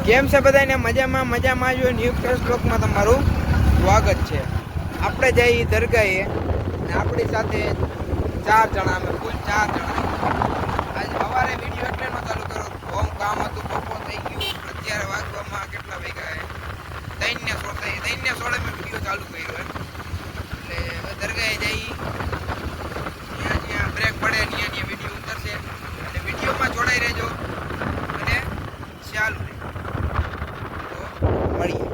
કેમ છે બધાને? મજામાં જો ન્યૂ ફ્રેશ બ્લોગમાં તમારું સ્વાગત છે. આપણે જઈએ દરગાહે અને આપણી સાથે 4 જણા, અમે કુલ 4 જણા. આજ સવારે વિડીયો એટલે નો ચાલુ કર્યો, બહુ કામ હતું, બપોર થઈ ગયું. અત્યારે વાગવામાં કેટલા વાગ્યા? 3:16 મેં વિડીયો ચાલુ કર્યો એટલે હવે દરગાહે જઈ, જ્યાં બ્રેક પડે ત્યાં વિડીયો ઉતરશે અને વિડીયોમાં જોડાઈ રહેજો અને ચાલુ રહે. મળીએ.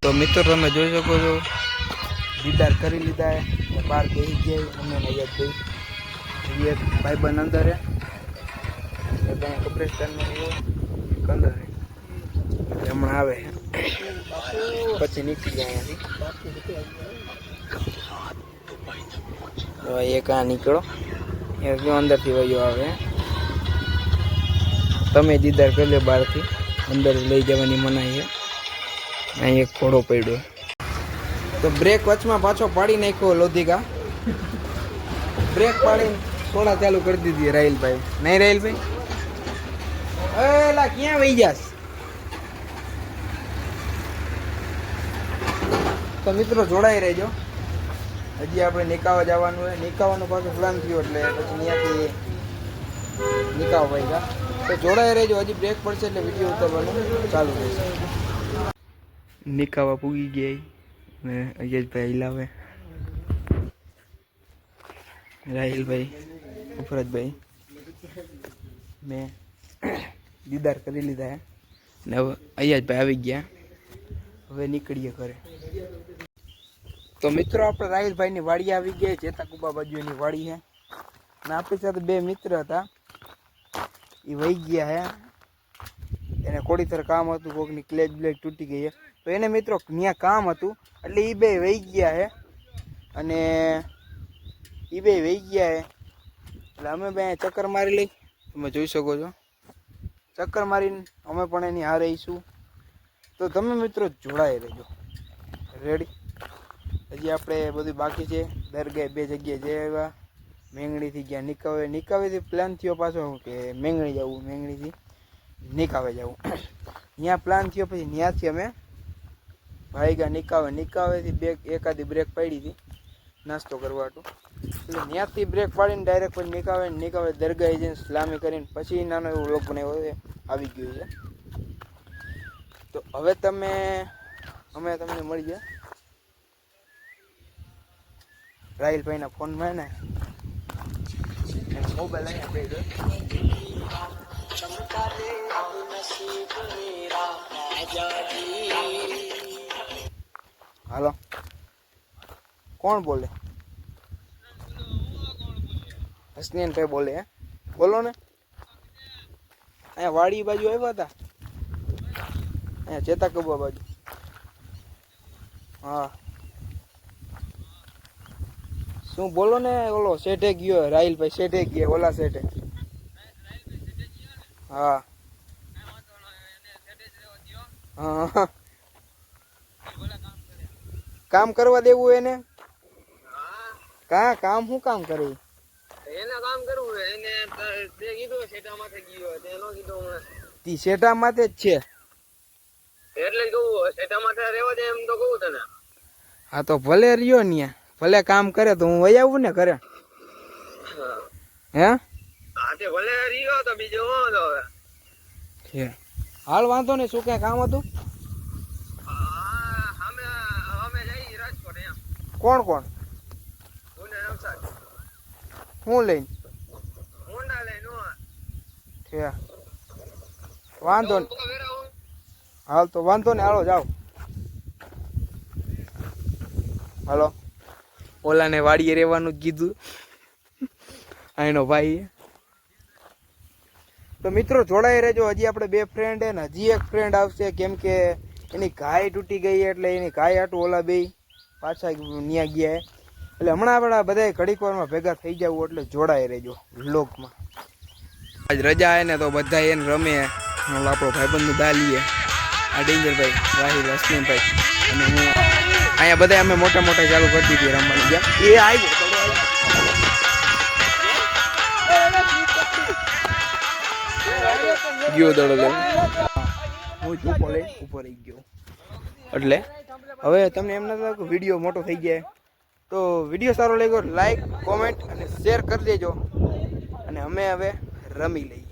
તો મિત્રો તમે જોઈ શકો છો, દીદાર કરી લીધા હે, બહાર બેસી ગયા અમે નૈયાદભાઈ એક ભાઈબંધ અંદર હે, કબ્રસ્તાનમાં અંદર એટલે હમણાં આવે પછી નીકળી જાય અહીંયાથી. એક આ નીકળો અંદરથી વયો આવે, તમે દીદાર કરી લે, બહારથી અંદર લઈ જવાની મનાઈ છે. અહીં એક ઘોડો પડ્યો તો બ્રેક વચમાં પાછો પાડી નાખ્યો લોધિકા, બ્રેક પાડીને થોડા ચાલુ કરી દીધી રાહિલભાઈ. નહીં રાહિલભાઈ, એલા ક્યાં વહી જાસ? તો મિત્રો જોડાઈ રહેજો, હજી આપણે નિકાવા જવાનું હોય. નિકાવાનો પાછો પ્લાન થયો એટલે પછી ત્યાંથી નિકાવ ભાઈ ગયા. તો જોડાઈ રહેજો, હજી બ્રેક પડશે એટલે વિડીયો ઉતારવાનું ચાલુ રહેશે. નિકાવા પૂગી ગયા ને અજયભાઈ હિલાવે, રાહિલભાઈ, ઉફરતભાઈ, મેં દીદાર કરી લીધા હે ને હવે અજયભાઈ આવી ગયા. હવે નીકળીએ ઘરે. તો મિત્રો આપણે રાહિલભાઈની વાડી આવી ગયા, ચેતાકુબા બાજુની વાડી છે ને આપણી સાથે 2 મિત્ર હતા, એ વહી ગયા હે. એને કોડીતર કામ હતું, કોકની ક્લેજ બ્લેજ તૂટી ગઈ છે તો એને મિત્રો ત્યાં કામ હતું એટલે એ 2 વહી ગયા છે. અને એ 2 વહી ગયા છે એટલે અમે 2 ચક્કર મારી લઈ. તમે જોઈ શકો છો, ચક્કર મારીને અમે પણ એની હારે રહીશું. તો તમે મિત્રો જોડાઈ રહેજો. રેડી? હજી આપણે બધું બાકી છે. દરગાહ 2 જગ્યાએ જઈ આવ્યા. મેંગણીથી ગયા નિકાવેથી પ્લાન થયો પાછો કે મેંગણી જવું, મેંગણીથી નિકાવે જવું. ત્યાં પ્લાન થયો, પછી ત્યાંથી અમે ભાઈ ગયા નિકાવેથી એકાદી બ્રેક પાડી હતી નાસ્તો કરવા હતું, એટલે ત્યાંથી બ્રેક પાડીને ડાયરેક્ટ પછી નિકાવે દરગાહે જઈને સલામી કરીને પછી નાનો એવો વ્લોગ બનાવ્યો આવી ગયો છે. તો હવે અમે તમને મળી ગયા રાહિલભાઈના ફોનમાં ને મોબાઈલ અહીંયા પડ્યો. હાલો, કોણ બોલે? હસનીનભાઈ બોલે હે? બોલો ને. અહીંયા વાડી બાજુ આવ્યા હતા, અહીંયા ચેતાકુબા બાજુ. હા શું બોલો ને? ઓલો શેઠે ગયો, રાહિલભાઈ શેઠે ગયા, ઓલા શેઠે. હા હા, કામ કરવા દેવું એને? કામ શું કામ કરે? એને કામ કરવું એને તે કીધું શેઠા માથે ગયો, તેનો કીધું તી શેઠા માથે જ છે એટલે કહું શેઠા માથે રહેવા દે એમ તો કહું તને. હા તો ભલે રહ્યો ને, ભલે કામ કરે તો હું વહી આવું ને ઘરે. હે? હા તે ભલે રહ્યો તો બીજો હું તો હવે છે. હાલ વાંધો નહીં, શું કઈ કામ હતું? અમે જઈ રાજકોટ એમ. કોણ કોણ? હું લઈને? હોન્ડા લઈને. છે વાંધો નહીં. હાલ તો વાંધો ને, હાલો જાઓ. હાલો, ઓલાને વાડીએ રહેવાનું જ કીધું અહીંનો ભાઈ. તો મિત્રો જોડાઈ રહેજો, હજી આપણે 2 ફ્રેન્ડ હે ને હજી એક ફ્રેન્ડ આવશે, કેમ કે એની ગાય તૂટી ગઈ એટલે એની ગાય આટું ઓલા બે પાછા ન્યા ગયા. એટલે હમણાં આપણા બધા ઘડીક વારમાં ભેગા થઈ જવું એટલે જોડાઈ રહેજો વ્લોગમાં. આજ રજા આવે ને તો બધા એને રમે. આપણો ભાઈબંધ દાલીએ આ ડેન્જરભાઈ, રાહિલ, અશ્વિનભાઈ અને હું અહીંયા બધા અમે મોટા મોટા ચાલુ કરી દીધી રમવાની ગયા. એ આવ્યો ગયો દડો લેવો. હું ધૂપો લઈ ઉપર રહી ગયો. એટલે હવે તમને એમ નથી કે વિડીયો મોટો થઈ જાય તો વિડીયો સારો લાગ્યો લાઈક, કોમેન્ટ અને શેર કરી દેજો. અને અમે હવે રમી લઈએ.